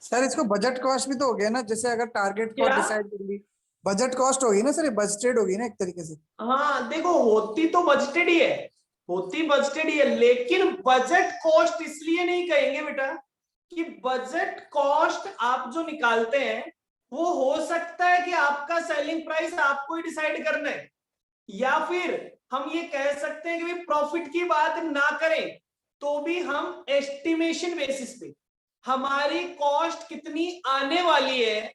Sir इसको budget cost भी तो हो गया ना, जैसे अगर टारगेट कॉस्ट क्या? डिसाइड कर ली, बजट कॉस्ट होगी ना सर, ये बजटेड होगी ना एक तरीके से। हाँ देखो, होती तो बजटेड ही है, होती बजटेड ही है, लेकिन बजट कॉस्ट इसलिए नहीं कहेंगे बेटा कि बजट कॉस्ट आप जो निकालते हैं वो हो सकता है कि आपका सेलिंग प्राइस आपको ही डिसाइड करना है, या फिर हम ये कह सकते हैं कि भाई प्रॉफिट की बात ना करें तो भी हम एस्टिमेशन बेसिस पे हमारी कॉस्ट कितनी आने वाली है,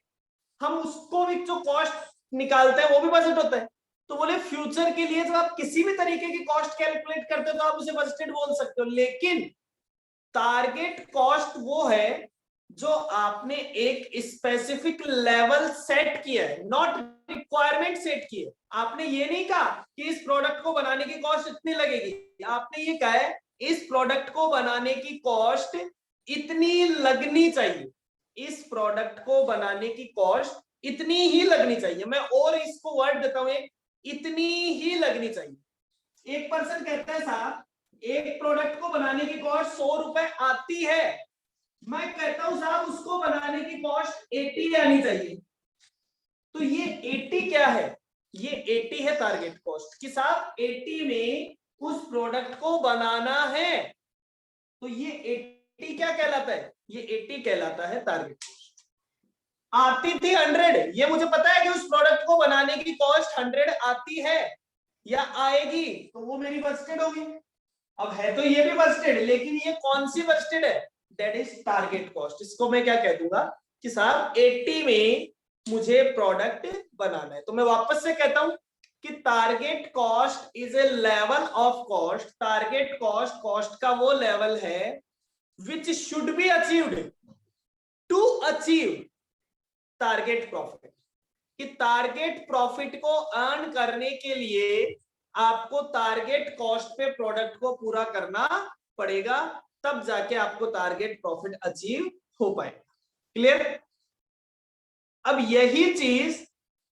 हम उसको भी जो कॉस्ट निकालते हैं वो भी बजट होता है। तो बोले फ्यूचर के लिए जब आप किसी भी तरीके की कॉस्ट कैलकुलेट करते हो तो आप उसे बजटेड बोल सकते हो, लेकिन टारगेट कॉस्ट वो है जो आपने एक स्पेसिफिक लेवल सेट किया है, नॉट रिक्वायरमेंट सेट की है। आपने ये नहीं कहा कि इस प्रोडक्ट को बनाने की कॉस्ट इतनी लगेगी, आपने ये कहा है इस प्रोडक्ट को बनाने की कॉस्ट इतनी लगनी चाहिए, इस प्रोडक्ट को बनाने की कॉस्ट इतनी ही लगनी चाहिए। मैं और इसको वर्ड देता हूं, इतनी ही लगनी चाहिए। एक पर्सन कहता है साहब एक प्रोडक्ट को बनाने की कॉस्ट 100 रुपए आती है, मैं कहता हूं साहब उसको बनाने की कॉस्ट 80 आनी चाहिए। तो ये 80 क्या है? ये 80 है टारगेट कॉस्ट कि साहब 80 में उस प्रोडक्ट को बनाना है। तो ये 80 क्या कहलाता है? ये 80 कहलाता है टारगेट कॉस्ट। आती थी 100, ये मुझे पता है कि उस प्रोडक्ट को बनाने की कॉस्ट 100 आती है या आएगी, तो वो मेरी बजटेड होगी। अब है तो ये भी बजटेड, लेकिन ये कौन सी बजटेड है? That is target cost. इसको मैं क्या कह दूंगा कि साहब 80 में मुझे प्रोडक्ट बनाना है। तो मैं वापस से कहता हूं कि target cost is a level of cost. Target cost cost का वो लेवल है which should be achieved to achieve target profit. कि टारगेट प्रॉफिट को अर्न करने के लिए आपको टारगेट कॉस्ट पे प्रोडक्ट को पूरा करना पड़ेगा, तब जाके आपको टारगेट प्रॉफिट अचीव हो पाएगा। क्लियर? अब यही चीज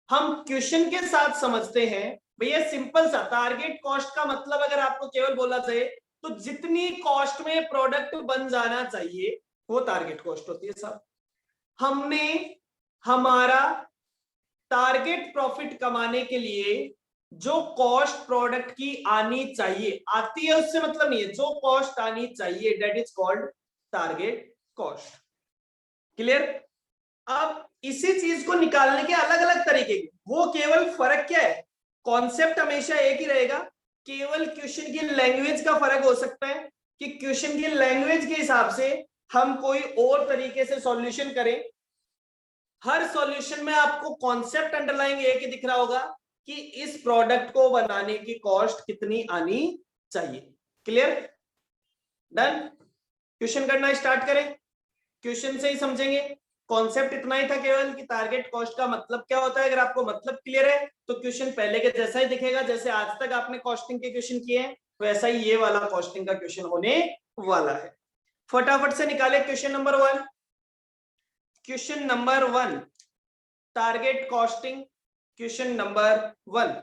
हम क्वेश्चन के साथ समझते हैं। भैया सिंपल सा टारगेट कॉस्ट का मतलब अगर आपको केवल बोला जाए तो जितनी कॉस्ट में प्रोडक्ट बन जाना चाहिए वो टारगेट कॉस्ट होती है साहब। हमने हमारा टारगेट प्रॉफिट कमाने के लिए जो कॉस्ट प्रोडक्ट की आनी चाहिए, आती है उससे मतलब नहीं है, जो कॉस्ट आनी चाहिए that is called target cost. Clear? अब इसी चीज को निकालने के अलग अलग तरीके के, वो केवल फर्क क्या है? कॉन्सेप्ट हमेशा एक ही रहेगा, केवल क्वेश्चन की लैंग्वेज का फर्क हो सकता है कि क्वेश्चन की लैंग्वेज के हिसाब से हम कोई और तरीके से सॉल्यूशन करें। हर सॉल्यूशन में आपको कॉन्सेप्ट अंडरलाइन एक ही दिख रहा होगा कि इस प्रोडक्ट को बनाने की कॉस्ट कितनी आनी चाहिए। क्लियर? डन? क्वेश्चन करना स्टार्ट करें, क्वेश्चन से ही समझेंगे। कॉन्सेप्ट इतना ही था केवल कि टारगेट कॉस्ट का मतलब क्या होता है। अगर आपको मतलब क्लियर है तो क्वेश्चन पहले के जैसा ही दिखेगा, जैसे आज तक आपने कॉस्टिंग के क्वेश्चन किए हैं वैसा ही ये वाला कॉस्टिंग का क्वेश्चन होने वाला है। फटाफट से निकाले question number 1। Question number 1 target costing, question number 1।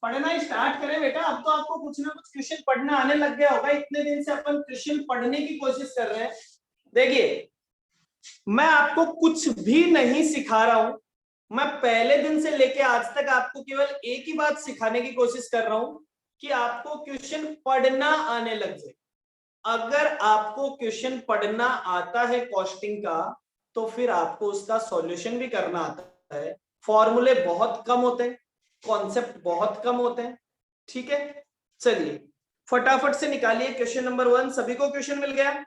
पढ़ना स्टार्ट करें बेटा। अब तो आपको कुछ ना कुछ क्वेश्चन पढ़ना आने लग गया होगा, इतने दिन से अपन क्वेश्चन पढ़ने की कोशिश कर रहे हैं। देखिए मैं आपको कुछ भी नहीं सिखा रहा हूं, मैं पहले दिन से लेके आज तक आपको केवल एक ही बात सिखाने की कोशिश कर रहा हूं कि आपको क्वेश्चन पढ़ना आने लग जाए। अगर आपको क्वेश्चन पढ़ना आता है कॉस्टिंग का तो फिर आपको उसका सॉल्यूशन भी करना आता है। फॉर्मूले बहुत कम होते हैं, कॉन्सेप्ट बहुत कम होते हैं। ठीक है, चलिए फटाफट से निकालिए क्वेश्चन नंबर 1। सभी को क्वेश्चन मिल गया?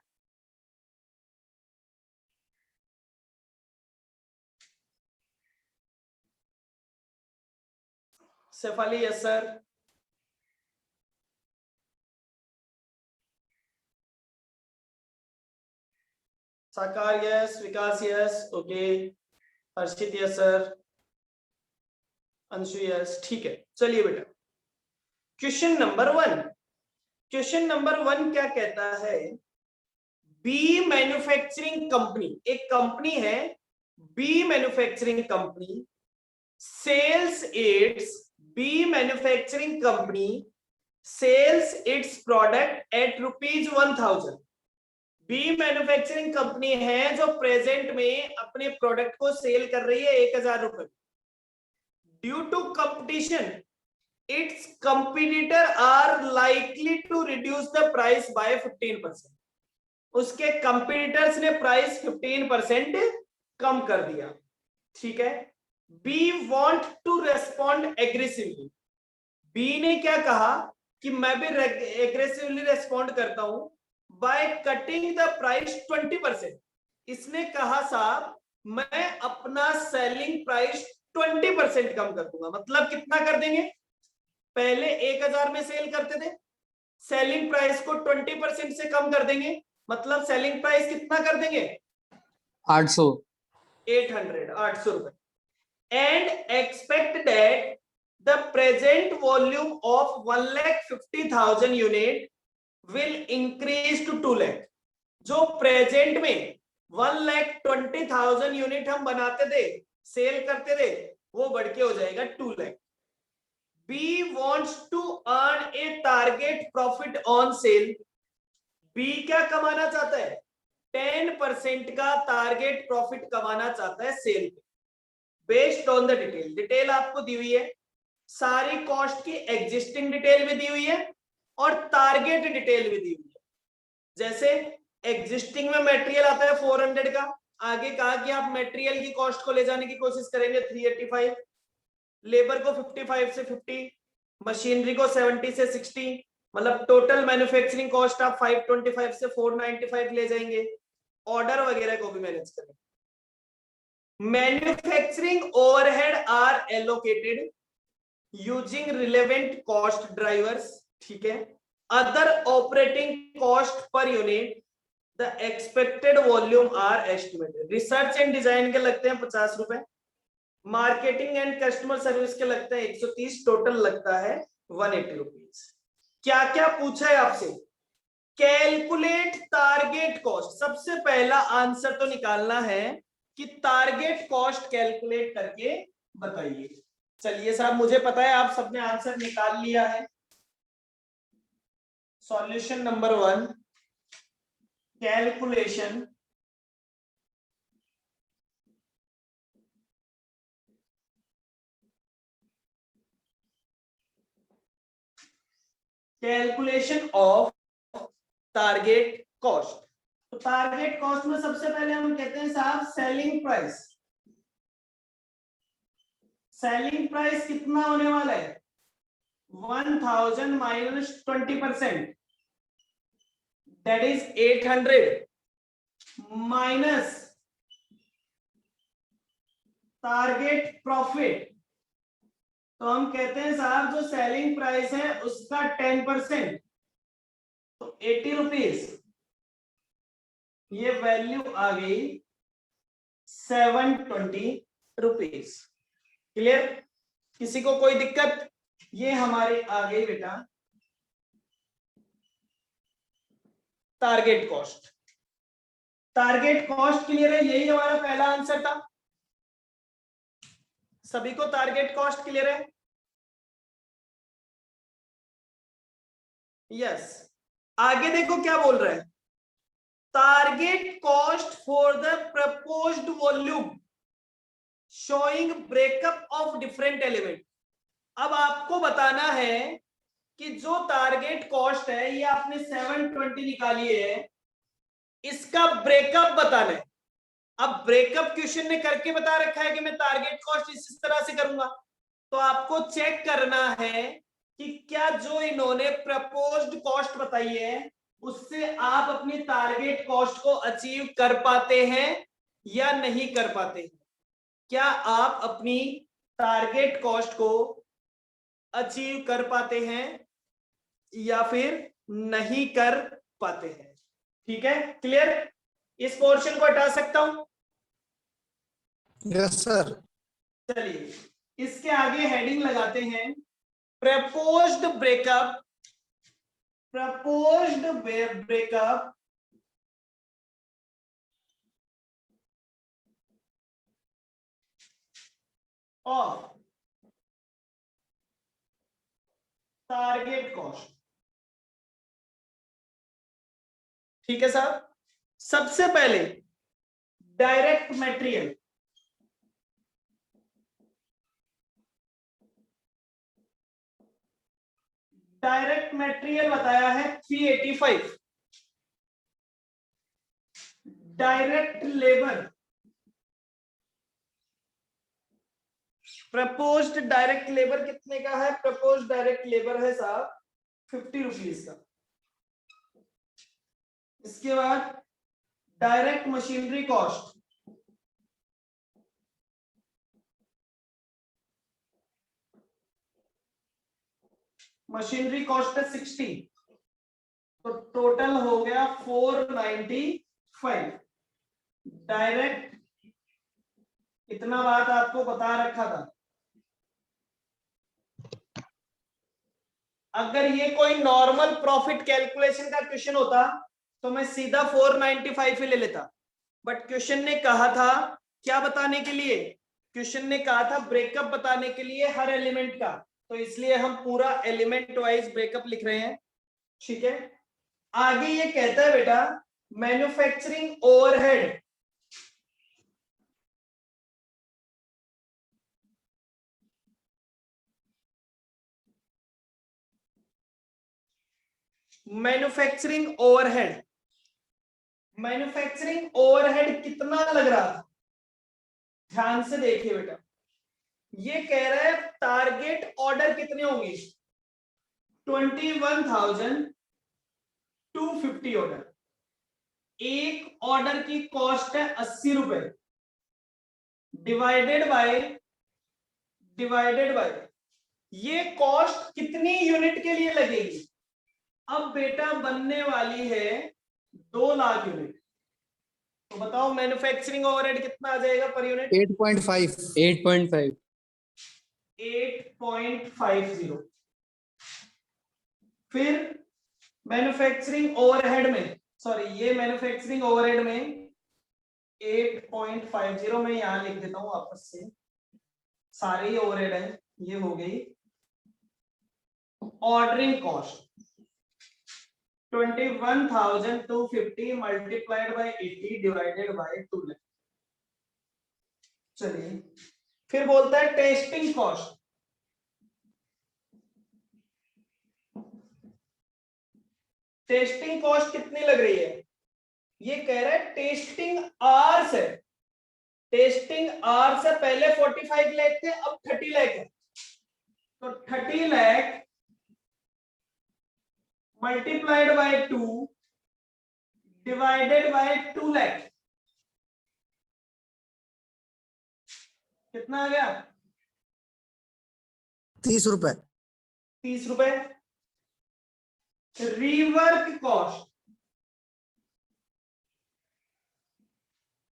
Shefali yes sir. Sakar yes, Vikas yes, okay, Harshit yes sir, Anshu yes. ठीक है, चलिए बेटा क्वेश्चन नंबर 1। क्वेश्चन नंबर 1 क्या कहता है? बी मैन्युफैक्चरिंग कंपनी, एक कंपनी है B manufacturing company sells its B manufacturing company sells its product at ₹1000। B manufacturing company है जो प्रेजेंट में अपने प्रोडक्ट को सेल कर रही है 1000 रुपए। Due to competition its competitor are likely to reduce the price by 15%। उसके कंपटीटर्स ने प्राइस 15% कम कर दिया। ठीक है, B want to respond aggressively. B ने क्या कहा कि मैं भी एग्रेसिवली रेस्पॉन्ड करता हूं बाय कटिंग द प्राइस 20%। इसने कहा साहब मैं अपना सेलिंग प्राइस 20% कम कर दूंगा। मतलब कितना कर देंगे? पहले 1000 में सेल करते थे, सेलिंग प्राइस को 20% से कम कर देंगे। मतलब सेलिंग प्राइस कितना कर देंगे? 800 800 रुपए। And expect that the present volume of 1,50,000 unit will increase to 2 lakh. जो प्रेजेंट में 1,20,000 यूनिट हम बनाते थे, सेल करते थे, वो बढ़ के हो जाएगा 2 lakh. B wants to earn a target profit on sale। B क्या कमाना चाहता है? 10% का टारगेट प्रॉफिट कमाना चाहता है सेल पे। Based on the detail, detail आपको दी हुई है, सारी कॉस्ट की एग्जिस्टिंग डिटेल भी दी हुई है और टारगेट डिटेल भी दी हुई है। जैसे एग्जिस्टिंग में मटेरियल आता है 400 का, आगे कहा कि आप मटेरियल की कॉस्ट को ले जाने की कोशिश करेंगे 385, लेबर को 55 से 50, मशीनरी को 70 से 60, मतलब टोटल मैन्युफैक्चरिंग कॉस्ट आप 525 से 495 ले जाएंगे। ऑर्डर वगैरह को भी मैनेज करेंगे। Manufacturing overhead are allocated using relevant cost drivers. ठीक है, other operating cost per unit the expected volume are estimated. Research and design के लगते हैं 50 रुपए, मार्केटिंग एंड कस्टमर सर्विस के लगता है 130, टोटल लगता है 180 रुपीज। क्या क्या पूछा है आपसे? Calculate target cost. सबसे पहला आंसर तो निकालना है कि टारगेट कॉस्ट कैलकुलेट करके बताइए। चलिए साहब, मुझे पता है आप सबने आंसर निकाल लिया है। Solution number 1, calculation calculation of target cost. तो टारगेट कॉस्ट में सबसे पहले हम कहते हैं साहब सेलिंग प्राइस। सेलिंग प्राइस कितना होने वाला है? 1000 minus 20%, that is 800 minus target profit. तो हम कहते हैं साहब जो सेलिंग प्राइस है उसका 10%, तो 80 रुपीज। ये वैल्यू आ गई 720 रुपीज। क्लियर? किसी को कोई दिक्कत? ये हमारे आ गई बेटा target cost. Target cost clear है? यही हमारा पहला आंसर था। सभी को टारगेट कॉस्ट क्लियर है? यस। आगे देखो क्या बोल रहा है, target cost for the proposed volume showing breakup of different element. अब आपको बताना है कि जो टारगेट कॉस्ट है ये आपने 720 निकाली है, इसका ब्रेकअप बताना है। अब ब्रेकअप क्वेश्चन ने करके बता रखा है कि मैं टारगेट कॉस्ट इस तरह से करूंगा, तो आपको चेक करना है कि क्या जो इन्होंने प्रपोज्ड कॉस्ट बताई है उससे आप अपनी टारगेट कॉस्ट को अचीव कर पाते हैं या नहीं कर पाते हैं। क्या आप अपनी टारगेट कॉस्ट को अचीव कर पाते हैं या फिर नहीं कर पाते हैं? ठीक है, क्लियर? इस पोर्शन को हटा सकता हूं? Yes sir. चलिए इसके आगे हेडिंग लगाते हैं proposed breakup. Proposed breakup of target cost. ठीक है साहब, सबसे पहले डायरेक्ट मटेरियल, डायरेक्ट मटेरियल बताया है 385, direct labour, proposed direct labour कितने का है? प्रपोज्ड डायरेक्ट लेबर है साहब 50 रुपीज का। इसके बाद direct machinery cost, machinery cost है 60, तो टोटल हो गया 495। डायरेक्ट इतना बात आपको बता रखा था, अगर ये कोई नॉर्मल प्रॉफिट कैलकुलेशन का क्वेश्चन होता तो मैं सीधा 495 ही ले लेता, बट क्वेश्चन ने कहा था क्या बताने के लिए? क्वेश्चन ने कहा था ब्रेकअप बताने के लिए हर एलिमेंट का, तो इसलिए हम पूरा एलिमेंट वाइज ब्रेकअप लिख रहे हैं। ठीक है, आगे ये कहता है बेटा manufacturing overhead, manufacturing overhead, manufacturing overhead कितना लग रहा था? ध्यान से देखिए बेटा, ये कह रहा है टारगेट ऑर्डर कितने होंगे? 21,250 ऑर्डर। एक ऑर्डर की कॉस्ट है 80 रुपए, डिवाइडेड बाय ये कॉस्ट कितनी यूनिट के लिए लगेगी? अब बेटा बनने वाली है 2 लाख यूनिट, तो बताओ मैन्युफैक्चरिंग ओवरहेड कितना आ जाएगा पर यूनिट? 8.5। 8.50। फिर मैन्युफैक्चरिंग ओवरहेड में, सॉरी ये मैन्युफैक्चरिंग ओवरहेड में 8.50 मैं यहां लिख देता हूं वापस से, सारे ही ओवरहेड है। ये हो गई ordering cost 21,250 multiplied by 80 divided by 2 lakh. चलिए, फिर बोलता है टेस्टिंग कॉस्ट, टेस्टिंग कॉस्ट कितनी लग रही है? ये कह रहा है टेस्टिंग आवर्स है, टेस्टिंग आवर्स से पहले 45 लाख थे, अब 30 लाख है, तो 30 lakh multiplied by 2 divided by 2 lakh कितना आ गया? 30 रुपए। 30 रुपए। रीवर्क कॉस्ट,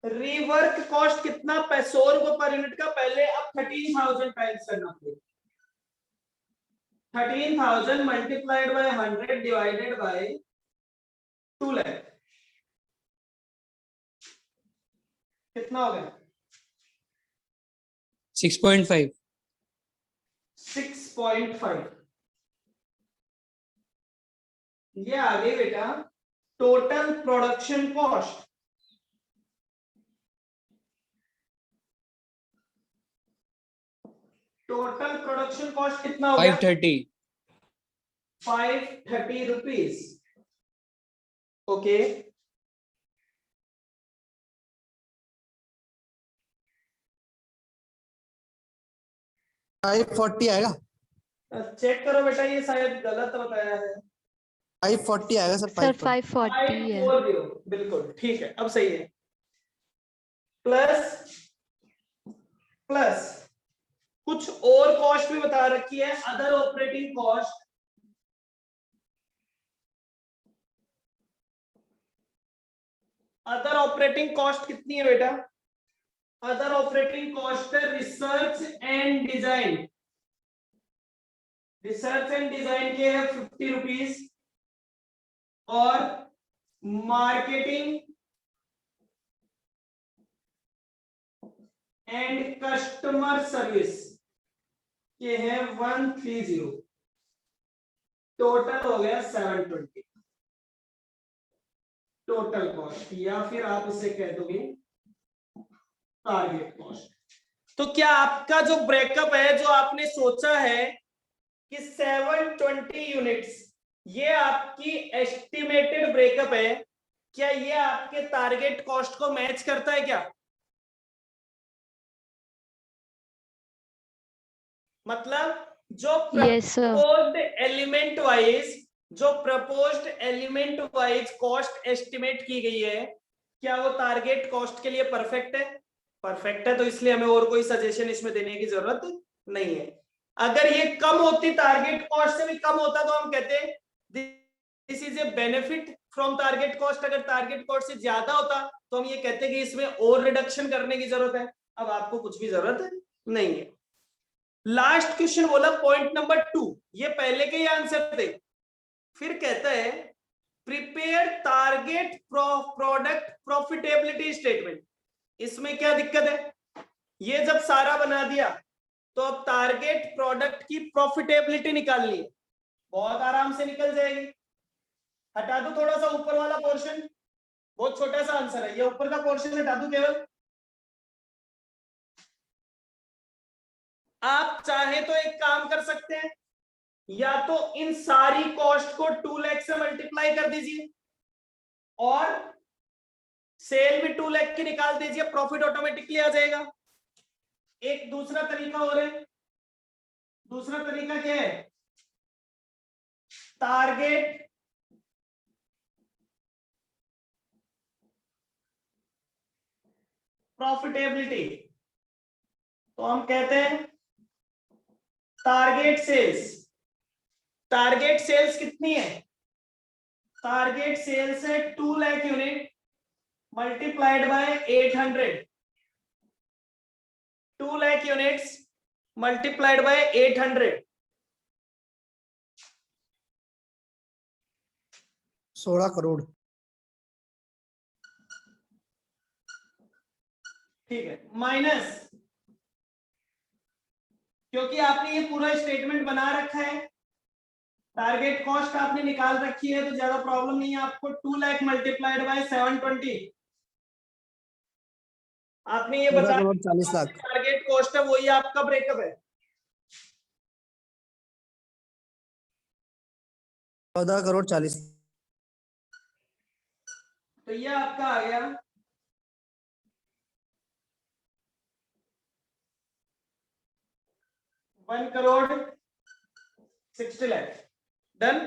रीवर्क कॉस्ट कितना? 100 रुपए पर यूनिट का पहले, अब 13,000 टाइम्स करना पड़ेगा। 13,000 multiplied by 100 divided by 2 lakh कितना हो गया? 6.5। 6.5। ये आ गई बेटा total production cost. Total production cost कितना हो गया? 530। 530 रुपीज। ओके, फाइव 40 आएगा। चेक करो बेटा, ये शायद गलत बताया है। 540 आएगा सर। सर 540 है। 540 बिल्कुल ठीक है, अब सही है। प्लस प्लस कुछ और कॉस्ट भी बता रखी है, other operating cost. Other operating cost कितनी है बेटा? अदर ऑपरेटिंग कॉस्ट है research and design, research and design के है 50 रुपीज, और मार्केटिंग एंड कस्टमर सर्विस ये है 130, टोटल हो गया 720 टोटल कॉस्ट, या फिर आप इसे कह दोगे टारगेट कॉस्ट। तो क्या आपका जो ब्रेकअप है, जो आपने सोचा है कि 720 यूनिट्स, ये आपकी एस्टिमेटेड ब्रेकअप है, क्या ये आपके टारगेट कॉस्ट को मैच करता है क्या? मतलब जो proposed element wise, cost estimate की गई है, क्या वो टारगेट कॉस्ट के लिए परफेक्ट है? परफेक्ट है, तो इसलिए हमें और कोई सजेशन इसमें देने की जरूरत नहीं है। अगर ये कम होती, टारगेट कॉस्ट से भी कम होता, तो हम कहते हैं this is a benefit from target cost. अगर टारगेट कॉस्ट से ज्यादा होता तो हम ये कहते हैं कि इसमें और रिडक्शन करने की जरूरत है। अब आपको कुछ भी जरूरत नहीं है। लास्ट क्वेश्चन बोला पॉइंट नंबर 2, ये पहले के ही आंसर थे। फिर कहता है prepare target product profitability statement. इसमें क्या दिक्कत है? ये जब सारा बना दिया तो अब टारगेट प्रोडक्ट की प्रॉफिटेबिलिटी निकालनी है, बहुत आराम से निकल जाएगी। हटा दो थोड़ा सा ऊपर वाला पोर्शन, बहुत छोटा सा आंसर है, ये ऊपर का पोर्शन हटा दो केवल। आप चाहे तो एक काम कर सकते हैं, या तो इन सारी कॉस्ट को 2 लाख से मल्टीप्लाई कर दीजिए और सेल भी 2 लाख की निकाल दीजिए, प्रॉफिट ऑटोमेटिकली आ जाएगा। एक दूसरा तरीका और है। दूसरा तरीका क्या है? टारगेट प्रॉफिटेबिलिटी, तो हम कहते हैं टारगेट सेल्स। टारगेट सेल्स कितनी है? टारगेट सेल्स है 2 lakh unit multiplied by 800। 2 lakh units multiplied by 800, 16 crore. ठीक है, माइनस, क्योंकि आपने ये पूरा स्टेटमेंट बना रखा है, टारगेट कॉस्ट आपने निकाल रखी है, तो ज्यादा प्रॉब्लम नहीं है आपको। 2 लाख मल्टीप्लाइड बाय 720, आपने ये 14 बता करोड़ 40 लाख। टारगेट कॉस्ट है, वही आपका ब्रेकअप है। 14 करोड़ 40। तो ये आपका आ गया 1 करोड़ 60 लाख। डन।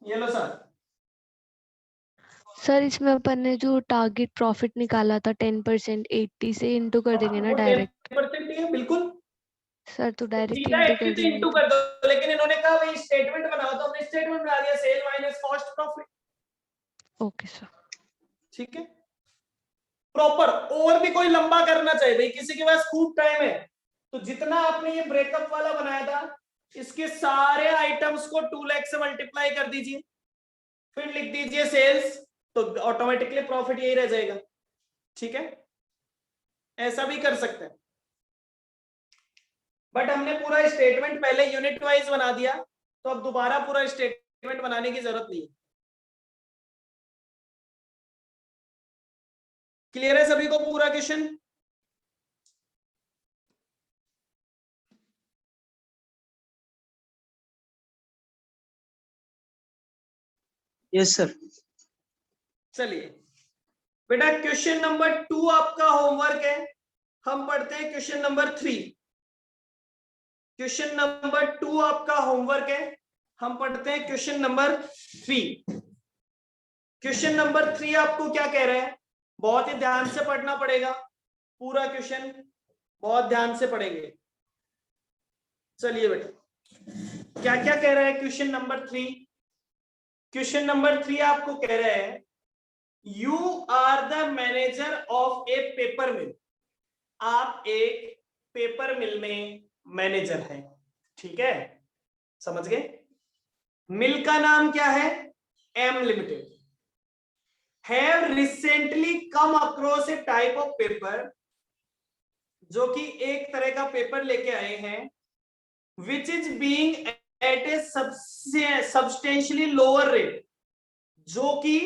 ये लो सर। सर इसमें अपन ने जो टारगेट प्रॉफिट निकाला था 10%, 80 से इंटू कर देंगे ना डायरेक्ट? 10% ही है बिल्कुल, सर तो डायरेक्ट सीधा इंटू 80 कर से देंगे इंटू तो? कर दो, लेकिन इन्होंने कहा भाई स्टेटमेंट बनाओ, तो हमने स्टेटमेंट बना दिया, sale minus cost profit. Okay sir. ठीक है, प्रॉपर। और भी कोई लंबा करना चाहिए भाई, किसी के पास खूब टाइम है, तो जितना आपने ये ब्रेकअप वाला बनाया था, इसके सारे आइटम्स को 2 लाख से मल्टीप्लाई कर दीजिए, फिर लिख दीजिए सेल्स, तो ऑटोमेटिकली प्रॉफिट यही रह जाएगा। ठीक है, ऐसा भी कर सकते हैं, बट हमने पूरा स्टेटमेंट पहले यूनिट वाइज बना दिया, तो अब दोबारा पूरा स्टेटमेंट बनाने की जरूरत नहीं है। क्लियर है सभी को पूरा क्वेश्चन? Yes sir. चलिए बेटा, क्वेश्चन नंबर 2 आपका होमवर्क है। हम पढ़ते हैं क्वेश्चन नंबर 3। क्वेश्चन नंबर 2 आपका होमवर्क है, हम पढ़ते हैं क्वेश्चन नंबर 3। क्वेश्चन नंबर 3 आपको क्या कह रहा है? बहुत ही ध्यान से पढ़ना पड़ेगा, पूरा क्वेश्चन बहुत ध्यान से पढ़ेंगे। चलिए बेटा, क्या क्या कह रहा है क्वेश्चन नंबर 3? क्वेश्चन नंबर 3 आपको कह रहा है you are the manager of a paper mill. आप एक पेपर मिल में मैनेजर हैं, ठीक है, समझ गए? मिल का नाम क्या है? M limited. Have recently come across a type of paper, जो कि एक तरह का पेपर लेके आए हैं, which is being at a substantially lower rate, जो कि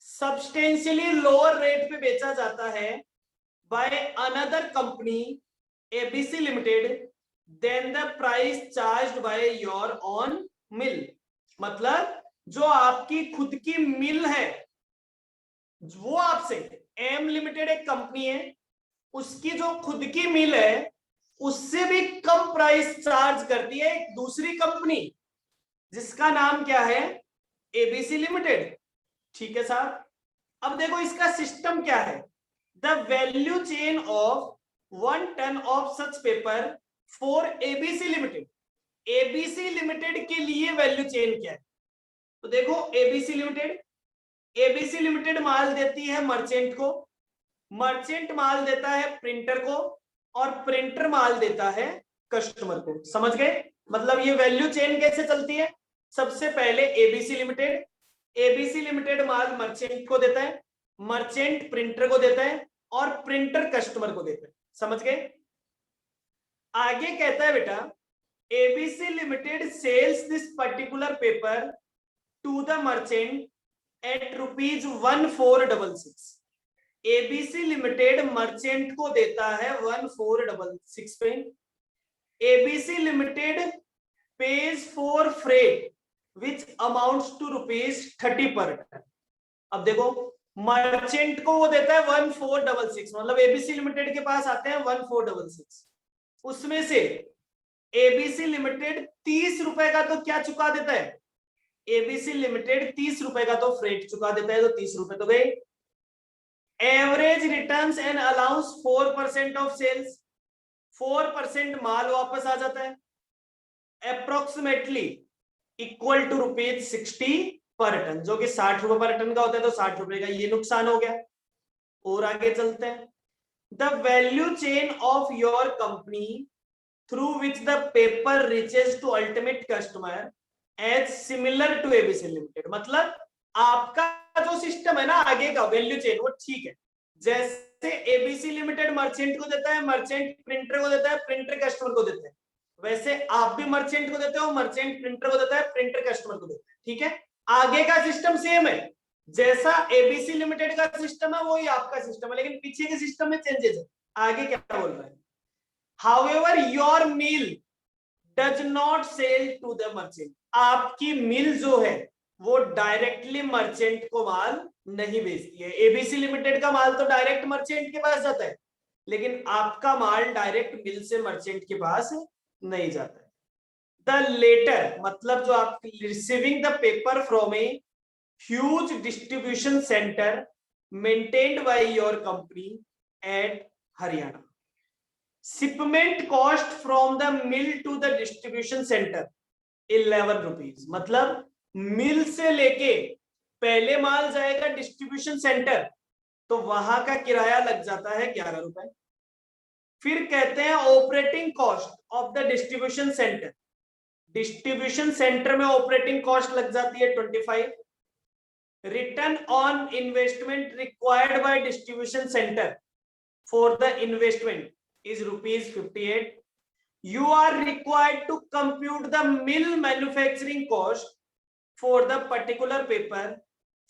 सब्सटेंशियली लोअर रेट पे बेचा जाता है by another company ABC limited than the price charged by your own mill. मतलब जो आपकी खुद की मिल है, वो आपसे, एम लिमिटेड एक कंपनी है, उसकी जो खुद की मिल है उससे भी कम प्राइस चार्ज करती है एक दूसरी कंपनी, जिसका नाम क्या है, एबीसी लिमिटेड। ठीक है साहब। अब देखो इसका सिस्टम क्या है। The value chain of 1 ton of such paper for ABC limited, ABC limited के लिए वैल्यू चेन क्या है। तो देखो एबीसी लिमिटेड माल देती है मर्चेंट को, मर्चेंट माल देता है प्रिंटर को, और प्रिंटर माल देता है कस्टमर को। समझ गए? मतलब ये वैल्यू चेन कैसे चलती है। सबसे पहले एबीसी लिमिटेड माल मर्चेंट को देता है, मर्चेंट प्रिंटर को देता है, और प्रिंटर कस्टमर को देता है। समझ गए? आगे कहता है बेटा, ABC limited sells this particular paper to the merchant at ₹1466। ABC limited merchant को देता है 1466 पे। ABC limited pays for freight which amounts to ₹30 per ton. अब देखो मर्चेंट को वो देता है 1466, मतलब एबीसी लिमिटेड के पास आते हैं 1466, उसमें से एबीसी लिमिटेड 30 रुपए का तो क्या चुका देता है, एबीसी लिमिटेड 30 रुपए का तो फ्रेट चुका देता है, तो 30 रुपए तो गए। Average returns and allowance 4% of sales, 4% माल वापस आ जाता है, अप्रोक्सीमेटली इक्वल टू ₹60 पर टन, जो कि 60 रुपए पर टन का होता है, तो 60 रुपए का ये नुकसान हो गया। और आगे चलते हैं। The value chain of your company through which the paper reaches to ultimate customer is similar to ABC limited. मतलब आपका जो सिस्टम है ना आगे का वैल्यू चेन, वो ठीक है। जैसे एबीसी लिमिटेड मर्चेंट को देता है, मर्चेंट प्रिंटर को देता है, प्रिंटर कस्टमर को देता है, वैसे आप भी मर्चेंट को देते हो, मर्चेंट प्रिंटर को देता है, प्रिंटर कस्टमर को देता है। ठीक है, आगे का सिस्टम सेम है, जैसा एबीसी लिमिटेड का सिस्टम है वही आपका सिस्टम है, लेकिन पीछे के सिस्टम में चेंजेस है। आगे क्या बोल रहा है, however your mill does not sell to the merchant. आपकी मिल जो है वो डायरेक्टली मर्चेंट को माल नहीं बेचती है। एबीसी लिमिटेड का माल तो डायरेक्ट मर्चेंट के पास जाता है, लेकिन आपका माल डायरेक्ट मिल से मर्चेंट के पास नहीं जाता है। द लेटर मतलब जो आप receiving the paper from a huge distribution centre maintained by your company at Haryana. Shipment cost from the mill to the distribution centre 11 rupees. मतलब मिल से लेके पहले माल जाएगा डिस्ट्रीब्यूशन सेंटर, तो वहां का किराया लग जाता है 11 रुपए। फिर कहते हैं operating cost of the distribution centre, distribution centre में ऑपरेटिंग कॉस्ट लग जाती है 25। Return on investment required by distribution centre for the investment is ₹58. You are required to compute the mill manufacturing cost for the particular paper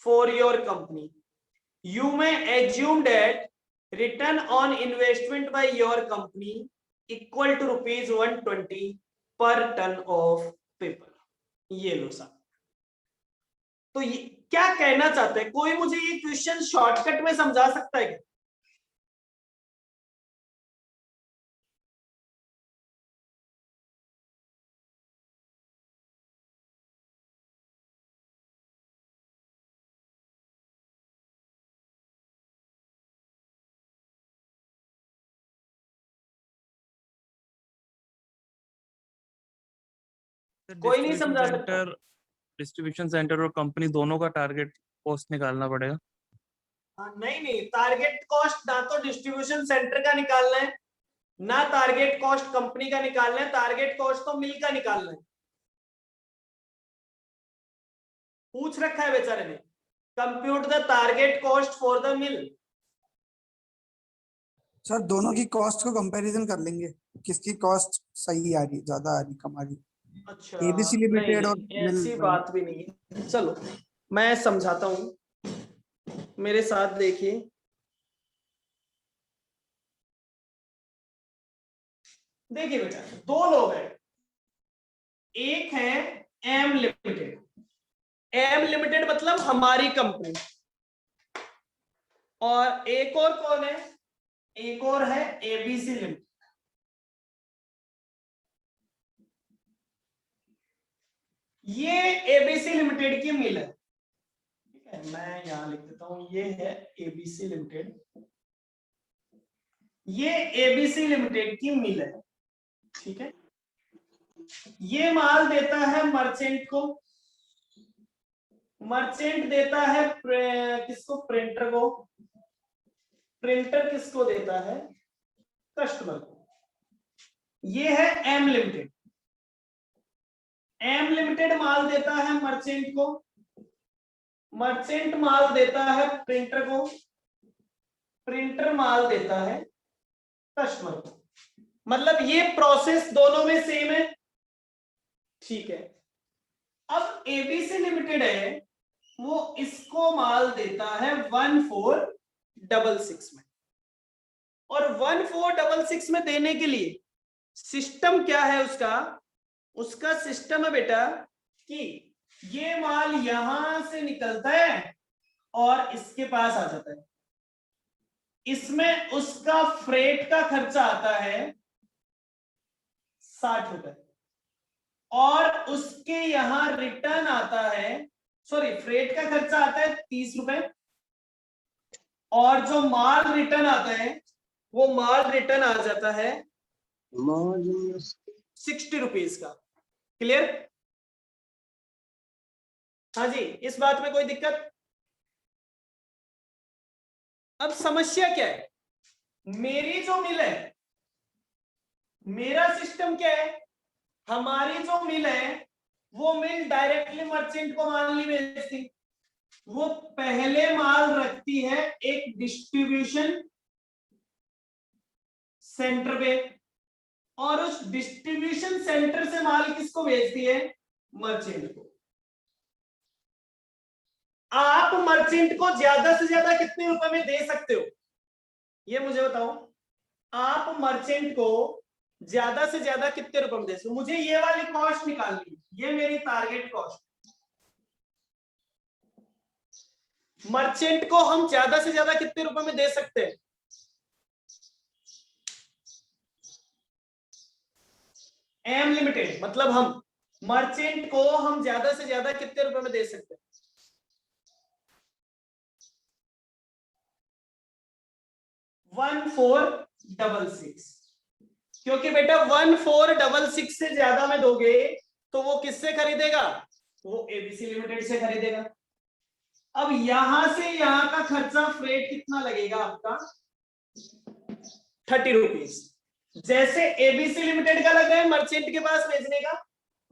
for your company. You may assume that return on investment by your company equal to ₹120 per ton of paper. ये लो साहब। तो ये क्या कहना चाहते हैं, कोई मुझे ये क्वेश्चन शॉर्टकट में समझा सकता है क्या? कोई नहीं समझा सकता। डिस्ट्रीब्यूशन सेंटर और कंपनी दोनों का टारगेट कॉस्ट निकालना पड़ेगा। नहीं, टारगेट कॉस्ट ना तो डिस्ट्रीब्यूशन सेंटर का निकालना है, ना टारगेट कॉस्ट कंपनी का निकालना है, टारगेट कॉस्ट तो मिल का निकालना है। पूछ रखा है बेचारे ने, compute the target cost for the mill. Sir दोनों की कॉस्ट को कंपैरिजन कर लेंगे, किसकी कॉस्ट सही आ रही, ज्यादा आ रही, कम आ रही। अच्छा, एबीसी नहीं लिमिटेड और नहीं, मिल ऐसी बात भी नहीं है। चलो मैं समझाता हूं, मेरे साथ देखिए। देखिए बेटा, दो लोग हैं, एक है एम लिमिटेड। एम लिमिटेड मतलब हमारी कंपनी, और एक और कौन है, एक और है एबीसी लिमिटेड। ये एबीसी लिमिटेड की मिल है, ठीक है, मैं यहां लिख देता हूं, ये है एबीसी लिमिटेड, ये एबीसी लिमिटेड की मिल है, ठीक है। ये माल देता है मर्चेंट को, मर्चेंट देता है किसको, प्रिंटर को, प्रिंटर किसको देता है, कस्टमर को। ये है एम लिमिटेड। एम लिमिटेड माल देता है मर्चेंट को, मर्चेंट माल देता है प्रिंटर को, प्रिंटर माल देता है कस्टमर को। मतलब ये प्रोसेस दोनों में सेम है, ठीक है। अब एबीसी लिमिटेड है, वो इसको माल देता है 1466 में, और 1466 में देने के लिए सिस्टम क्या है उसका, उसका सिस्टम है बेटा कि ये माल यहां से निकलता है और इसके पास आ जाता है। इसमें उसका फ्रेट का खर्चा आता है 60 रुपए, और उसके यहां रिटर्न आता है, सॉरी फ्रेट का खर्चा आता है 30 रुपए, और जो माल रिटर्न आता है वो माल रिटर्न आ जाता है 60 रुपीज का। क्लियर? हाँ जी, इस बात में कोई दिक्कत? अब समस्या क्या है, मेरी जो मिल है, मेरा सिस्टम क्या है, हमारी जो मिल है वो मिल डायरेक्टली मर्चेंट को माल नहीं बेचती, वो पहले माल रखती है एक डिस्ट्रीब्यूशन सेंटर पे, और उस डिस्ट्रीब्यूशन सेंटर से माल किसको भेजती है, मर्चेंट को। आप मर्चेंट को ज्यादा से ज्यादा कितने रुपए में दे सकते हो, ये मुझे बताओ। आप मर्चेंट को ज्यादा से ज्यादा कितने रुपए में दे सकते हो, मुझे ये वाली कॉस्ट निकालनी है, ये मेरी टारगेट कॉस्ट। मर्चेंट को हम ज्यादा से ज्यादा कितने रुपए में दे सकते हैं, एम लिमिटेड मतलब हम मर्चेंट को हम ज्यादा से ज्यादा कितने रुपए में दे सकते हैं, 1466। क्योंकि बेटा 1466 से ज्यादा में दोगे तो वो किससे खरीदेगा, वो एबीसी लिमिटेड से खरीदेगा। अब यहां से यहां का खर्चा फ्रेट कितना लगेगा आपका, 30 रुपीज। जैसे एबीसी लिमिटेड का लग रहा है मर्चेंट के पास भेजने का,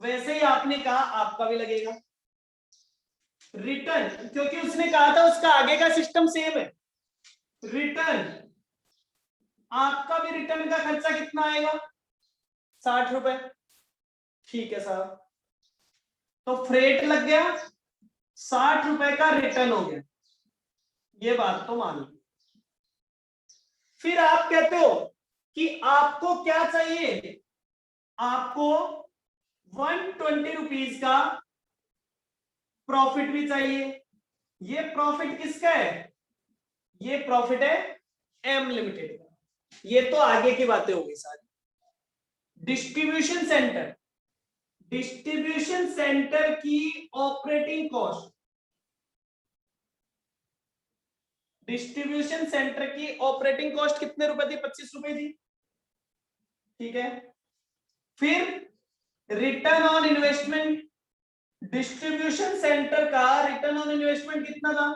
वैसे ही आपने कहा आपका भी लगेगा। रिटर्न, क्योंकि उसने कहा था उसका आगे का सिस्टम सेम है, रिटर्न आपका भी रिटर्न का खर्चा कितना आएगा, 60 रुपए, ठीक है साहब। तो फ्रेट लग गया, 60 रुपए का रिटर्न हो गया, ये बात तो मान लो। फिर आप कहते हो कि आपको क्या चाहिए, आपको 120 रुपीज का प्रॉफिट भी चाहिए। ये प्रॉफिट किसका है, ये प्रॉफिट है एम लिमिटेड का। ये तो आगे की बातें होगी सारी। डिस्ट्रीब्यूशन सेंटर, डिस्ट्रीब्यूशन सेंटर की ऑपरेटिंग कॉस्ट, डिस्ट्रीब्यूशन सेंटर की ऑपरेटिंग कॉस्ट कितने रुपए थी, 25 रुपए थी, ठीक है। फिर return on investment, distribution centre का रिटर्न ऑन इन्वेस्टमेंट कितना था,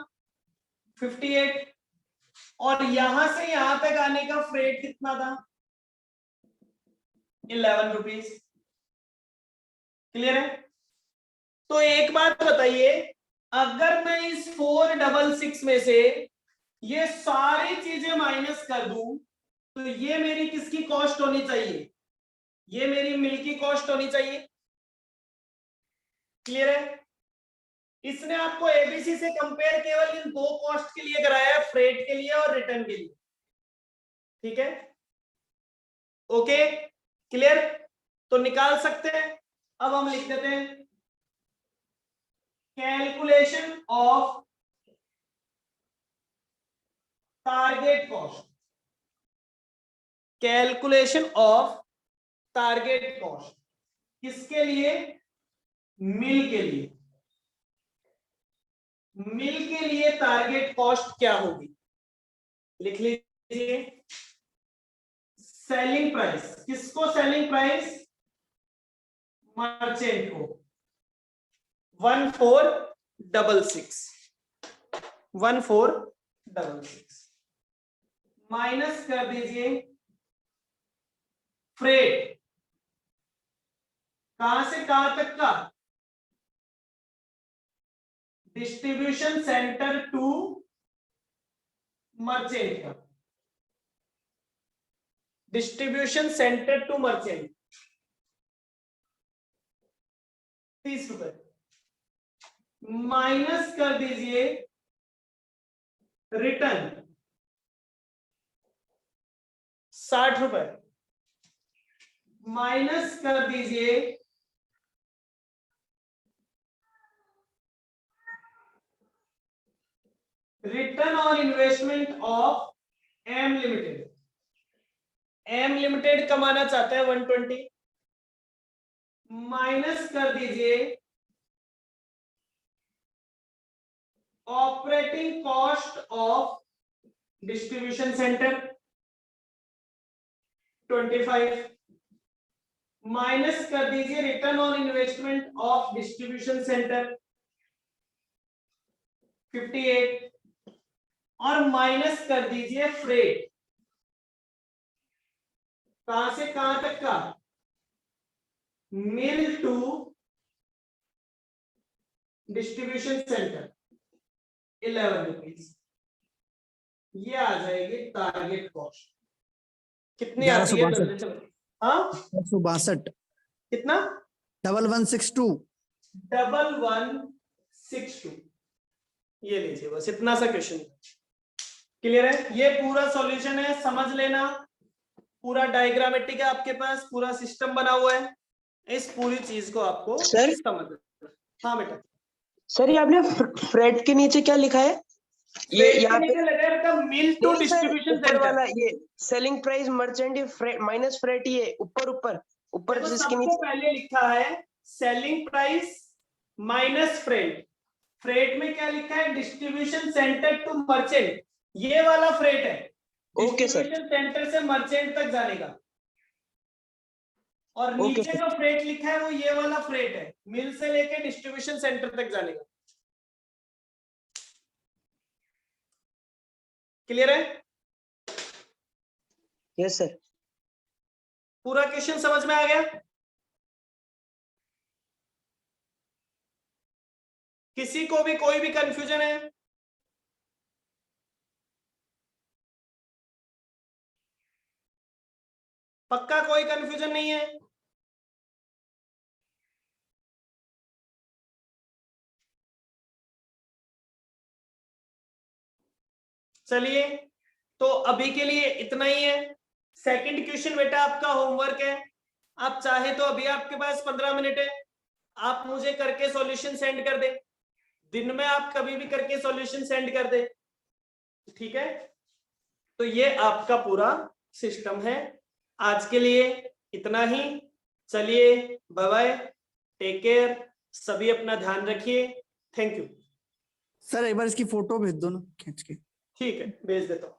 58, और यहां से यहां तक आने का फ्रेट कितना था, 11 रुपीज। क्लियर है? तो एक बात बताइए, अगर मैं इस 466 में से ये सारी चीजें माइनस कर दूं तो ये मेरी किसकी कॉस्ट होनी चाहिए? ये मेरी मिल की कॉस्ट होनी चाहिए। क्लियर है? इसने आपको एबीसी से कंपेयर केवल इन दो कॉस्ट के लिए कराया है, फ्रेट के लिए और रिटर्न के लिए। ठीक है, ओके, क्लियर? तो निकाल सकते हैं। अब हम लिख देते हैं calculation of target cost. Calculation of target cost किसके लिए? मिल के लिए। मिल के लिए टारगेट कॉस्ट क्या होगी? लिख लीजिए, सेलिंग प्राइस। किसको सेलिंग प्राइस? मर्चेंट को 1466 1466 माइनस कर दीजिए फ्रेट। कहां से कहां तक का? डिस्ट्रीब्यूशन सेंटर टू मर्चेंट का। डिस्ट्रीब्यूशन सेंटर टू मर्चेंट 30 रुपए। माइनस कर दीजिए रिटर्न 60 रुपए। माइनस कर दीजिए return on investment of M limited. M limited कमाना चाहता है 120। माइनस कर दीजिए operating cost of distribution centre 25। माइनस कर दीजिए return on investment of distribution centre 58 और माइनस कर दीजिए फ्रेट। कहां से कहां तक का? मिल टू डिस्ट्रीब्यूशन सेंटर 11 रुपीज। ये आ जाएगी टारगेट कॉस्ट। कितनी आती है? 1162। हाँ, 1162। कितना? 1162। 1162। ये लीजिए, बस इतना सा क्वेश्चन। क्लियर है? ये पूरा सॉल्यूशन है, समझ लेना। पूरा डायग्रामेटिक है आपके पास, पूरा सिस्टम बना हुआ है। इस पूरी चीज को आपको सर? समझना। हाँ बेटा। सर ये आपने फ्रेट के नीचे क्या लिखा है? ये यहाँ पे लगा मिल टू नहीं सर, डिस्ट्रीब्यूशन ऊपर वाला ये selling price merchant minus freight, ये ऊपर ऊपर ऊपर देखो, जिसके सबसे नीचे पहले लिखा है selling price minus freight. Freight में क्या लिखा है? Distribution centre to merchant. ये वाला फ्रेट है, ओके सर, डिस्ट्रीब्यूशन सेंटर से मर्चेंट तक जाने का। और ओके नीचे सर। जो फ्रेट लिखा है वो ये वाला फ्रेट है, मिल से लेके डिस्ट्रीब्यूशन सेंटर तक जाने का। क्लियर है? Yes sir. पूरा क्वेश्चन समझ में आ गया? किसी को भी कोई भी कंफ्यूजन है? पक्का कोई कंफ्यूजन नहीं है? चलिए, तो अभी के लिए इतना ही है। सेकंड क्वेश्चन बेटा आपका होमवर्क है। आप चाहे तो अभी आपके पास 15 मिनट है, आप मुझे करके सॉल्यूशन सेंड कर दे। दिन में आप कभी भी करके सॉल्यूशन सेंड कर दे, ठीक है? तो ये आपका पूरा सिस्टम है। आज के लिए इतना ही। चलिए, बाय बाय, टेक केयर, सभी अपना ध्यान रखिए। Thank you. सर एक बार इसकी फोटो भेज दो ना खींच के। ठीक है, भेज देता हूँ।